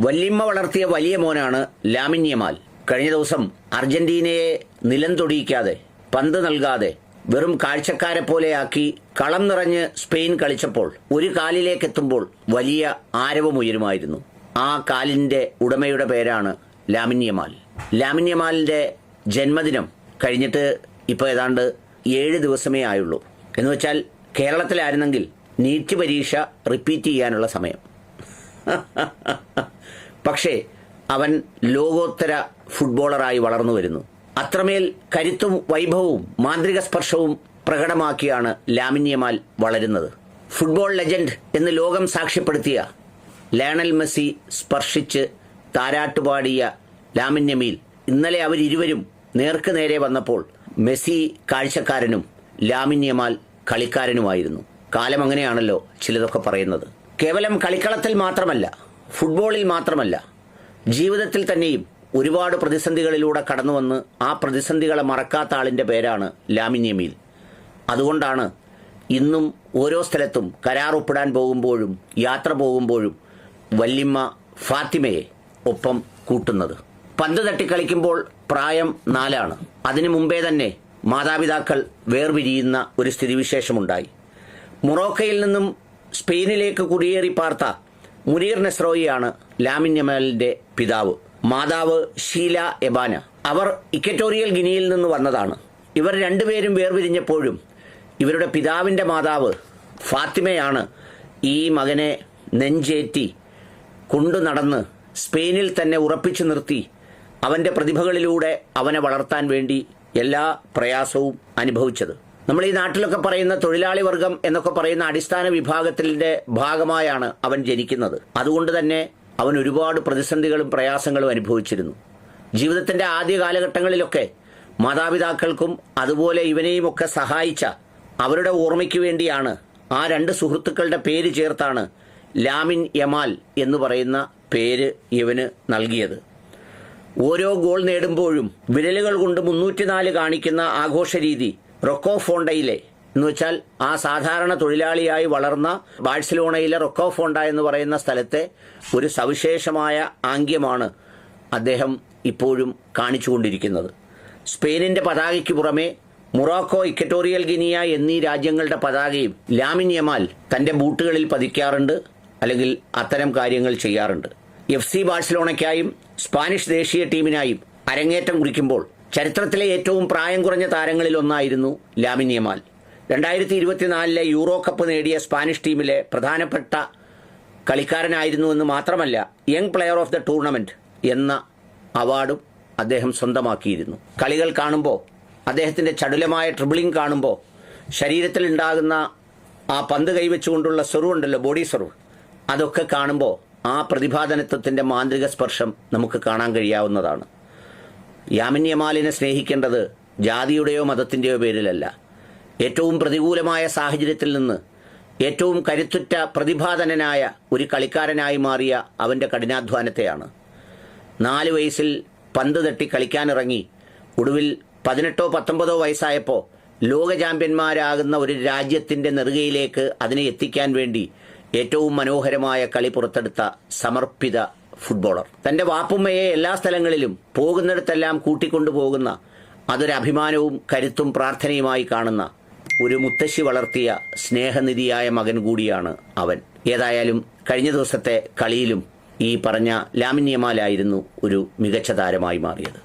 വല്യമ്മ വളർത്തിയ വലിയ മോനാണ് ലാമിൻ യമാൽ. കഴിഞ്ഞ ദിവസം അർജന്റീനയെ നിലം തൊടിയിക്കാതെ, പന്ത് നൽകാതെ, വെറും കാഴ്ചക്കാരെ പോലെയാക്കി കളം നിറഞ്ഞ് സ്പെയിൻ കളിച്ചപ്പോൾ ഒരു കാലിലേക്ക് എത്തുമ്പോൾ വലിയ ആരവമുയരുമായിരുന്നു. ആ കാലിന്റെ ഉടമയുടെ പേരാണ് ലാമിൻ യമാൽ. ലാമിൻ യമാലിന്റെ ജന്മദിനം കഴിഞ്ഞിട്ട് ഇപ്പോൾ ഏതാണ്ട് 7 ദിവസമേ ആയുള്ളൂ. എന്ന് വെച്ചാൽ കേരളത്തിലായിരുന്നെങ്കിൽ നീറ്റ് പരീക്ഷ റിപ്പീറ്റ് ചെയ്യാനുള്ള സമയം. പക്ഷേ അവൻ ലോകോത്തര ഫുട്ബോളറായി വളർന്നു വരുന്നു. അത്രമേൽ കരുത്തും വൈഭവവും മാന്ത്രിക സ്പർശവും പ്രകടമാക്കിയാണ് ലാമിൻ യമാൽ വളരുന്നത്. ഫുട്ബോൾ ലെജൻഡ് എന്ന് ലോകം സാക്ഷ്യപ്പെടുത്തിയ ലയണൽ മെസ്സി സ്പർശിച്ച് താരാട്ടുപാടിയ ലാമിൻ യമാൽ ഇന്നലെ അവരിരുവരും നേർക്ക് നേരെ വന്നപ്പോൾ മെസ്സി കാഴ്ചക്കാരനും ലാമിൻ യമാൽ കളിക്കാരനുമായിരുന്നു. കാലം അങ്ങനെയാണല്ലോ ചിലതൊക്കെ പറയുന്നത്. കേവലം കളിക്കളത്തിൽ മാത്രമല്ല, ഫുട്ബോളിൽ മാത്രമല്ല, ജീവിതത്തിൽ തന്നെയും ഒരുപാട് പ്രതിസന്ധികളിലൂടെ കടന്നുവന്ന് ആ പ്രതിസന്ധികളെ മറക്കാത്ത ആളിൻ്റെ പേരാണ് ലാമിൻ യമാൽ. അതുകൊണ്ടാണ് ഇന്നും ഓരോ സ്ഥലത്തും കരാർ ഒപ്പിടാൻ പോകുമ്പോഴും യാത്ര പോകുമ്പോഴും വല്യമ്മ ഫാത്തിമയെ ഒപ്പം കൂട്ടുന്നത്. പന്ത് തട്ടിക്കളിക്കുമ്പോൾ പ്രായം 4 അതിനു മുമ്പേ തന്നെ മാതാപിതാക്കൾ വേർപിരിയുന്ന ഒരു സ്ഥിതിവിശേഷമുണ്ടായി. മൊറോക്കയിൽ നിന്നും സ്പെയിനിലേക്ക് കുടിയേറി പാർത്ത മുനീർ നെസ്രോയിയാണ് ലാമിൻ യമാലിന്റെ പിതാവ്. മാതാവ് ഷീല എബാന. അവർ ഇക്വറ്റോറിയൽ ഗിനിയിൽ നിന്ന് വന്നതാണ്. ഇവർ രണ്ടുപേരും വേർപിരിഞ്ഞപ്പോഴും ഇവരുടെ പിതാവിന്റെ മാതാവ് ഫാത്തിമയാണ് ഈ മകനെ നെഞ്ചേറ്റി കൊണ്ടു നടന്ന് സ്പെയിനിൽ തന്നെ ഉറപ്പിച്ചു നിർത്തി അവന്റെ പ്രതിഭകളിലൂടെ അവനെ വളർത്താൻ വേണ്ടി എല്ലാ പ്രയാസവും അനുഭവിച്ചത്. നമ്മൾ ഈ നാട്ടിലൊക്കെ പറയുന്ന തൊഴിലാളി വർഗം എന്നൊക്കെ പറയുന്ന അടിസ്ഥാന വിഭാഗത്തിന്റെ ഭാഗമായാണ് അവൻ ജനിക്കുന്നത്. അതുകൊണ്ട് തന്നെ അവൻ ഒരുപാട് പ്രതിസന്ധികളും പ്രയാസങ്ങളും അനുഭവിച്ചിരുന്നു. ജീവിതത്തിന്റെ ആദ്യ കാലഘട്ടങ്ങളിലൊക്കെ മാതാപിതാക്കൾക്കും അതുപോലെ ഇവനെയും ഒക്കെ സഹായിച്ച അവരുടെ ഓർമ്മയ്ക്ക് വേണ്ടിയാണ് ആ 2 സുഹൃത്തുക്കളുടെ പേര് ചേർത്താണ് ലാമിൻ യമാൽ എന്ന് പറയുന്ന പേര് ഇവന് നൽകിയത്. ഓരോ ഗോൾ നേടുമ്പോഴും വിരലുകൾ കൊണ്ട് 304 കാണിക്കുന്ന ആഘോഷ രീതി റൊക്കോ ഫോണ്ടയിലെ എന്ന് വെച്ചാൽ ആ സാധാരണ തൊഴിലാളിയായി വളർന്ന ബാഴ്സലോണയിലെ റൊക്കോ ഫോണ്ട എന്ന് പറയുന്ന സ്ഥലത്തെ ഒരു സവിശേഷമായ ആംഗ്യമാണ് അദ്ദേഹം ഇപ്പോഴും കാണിച്ചുകൊണ്ടിരിക്കുന്നത്. സ്പെയിനിന്റെ പതാകയ്ക്ക് പുറമെ മൊറോക്കോ, ഇക്വറ്റോറിയൽ ഗിനിയ എന്നീ രാജ്യങ്ങളുടെ പതാകയും ലാമിൻ യമാൽ തന്റെ ബൂട്ടുകളിൽ പതിക്കാറുണ്ട്, അല്ലെങ്കിൽ അത്തരം കാര്യങ്ങൾ ചെയ്യാറുണ്ട്. FC ബാഴ്സലോണയ്ക്കായും സ്പാനിഷ് ദേശീയ ടീമിനായും അരങ്ങേറ്റം കുറിക്കുമ്പോൾ ചരിത്രത്തിലെ ഏറ്റവും പ്രായം കുറഞ്ഞ താരങ്ങളിൽ ഒന്നായിരുന്നു ലാമിൻ യമാൽ. 2024 യൂറോ കപ്പ് നേടിയ സ്പാനിഷ് ടീമിലെ പ്രധാനപ്പെട്ട കളിക്കാരനായിരുന്നുവെന്ന് മാത്രമല്ല, young player of the tournament എന്ന അവാർഡും അദ്ദേഹം സ്വന്തമാക്കിയിരുന്നു. കളികൾ കാണുമ്പോൾ, അദ്ദേഹത്തിന്റെ ചടുലമായ ട്രിബിളിംഗ് കാണുമ്പോൾ, ശരീരത്തിൽ ഉണ്ടാകുന്ന ആ പന്ത് കൈവച്ചുകൊണ്ടുള്ള സെർവുണ്ടല്ലോ, ബോഡി സെർവ്, അതൊക്കെ കാണുമ്പോൾ ആ പ്രതിഭാധനത്വത്തിന്റെ മാന്ത്രിക സ്പർശം നമുക്ക് കാണാൻ കഴിയാവുന്നതാണ്. ലാമിൻ യമാലിനെ സ്നേഹിക്കേണ്ടത് ജാതിയുടെയോ മതത്തിന്റെയോ പേരിലല്ല. ഏറ്റവും പ്രതികൂലമായ സാഹചര്യത്തിൽ നിന്ന് ഏറ്റവും കരുത്തുറ്റ പ്രതിഭാധനനായ ഒരു കളിക്കാരനായി മാറിയ അവന്റെ കഠിനാധ്വാനത്തെയാണ്. 4 വയസ്സിൽ പന്ത് തട്ടി കളിക്കാനിറങ്ങി ഒടുവിൽ 18 19 വയസ്സായപ്പോൾ ലോക ചാമ്പ്യന്മാരാകുന്ന ഒരു രാജ്യത്തിന്റെ നെറുകയിലേക്ക് അതിനെ എത്തിക്കാൻ വേണ്ടി ഏറ്റവും മനോഹരമായ കളി പുറത്തെടുത്ത സമർപ്പിത ഫുട്ബോളർ. തന്റെ വാപ്പുമ്മയെ എല്ലാ സ്ഥലങ്ങളിലും പോകുന്നിടത്തെല്ലാം കൂട്ടിക്കൊണ്ടുപോകുന്ന, അതൊരു അഭിമാനവും കരുത്തും പ്രാർത്ഥനയുമായി കാണുന്ന ഒരു മുത്തശ്ശി വളർത്തിയ സ്നേഹനിധിയായ മകൻ കൂടിയാണ് അവൻ. ഏതായാലും കഴിഞ്ഞ ദിവസത്തെ കളിയിലും ഈ പറഞ്ഞ ലാമിൻ യമാലായിരുന്നു ഒരു മികച്ച താരമായി മാറിയത്.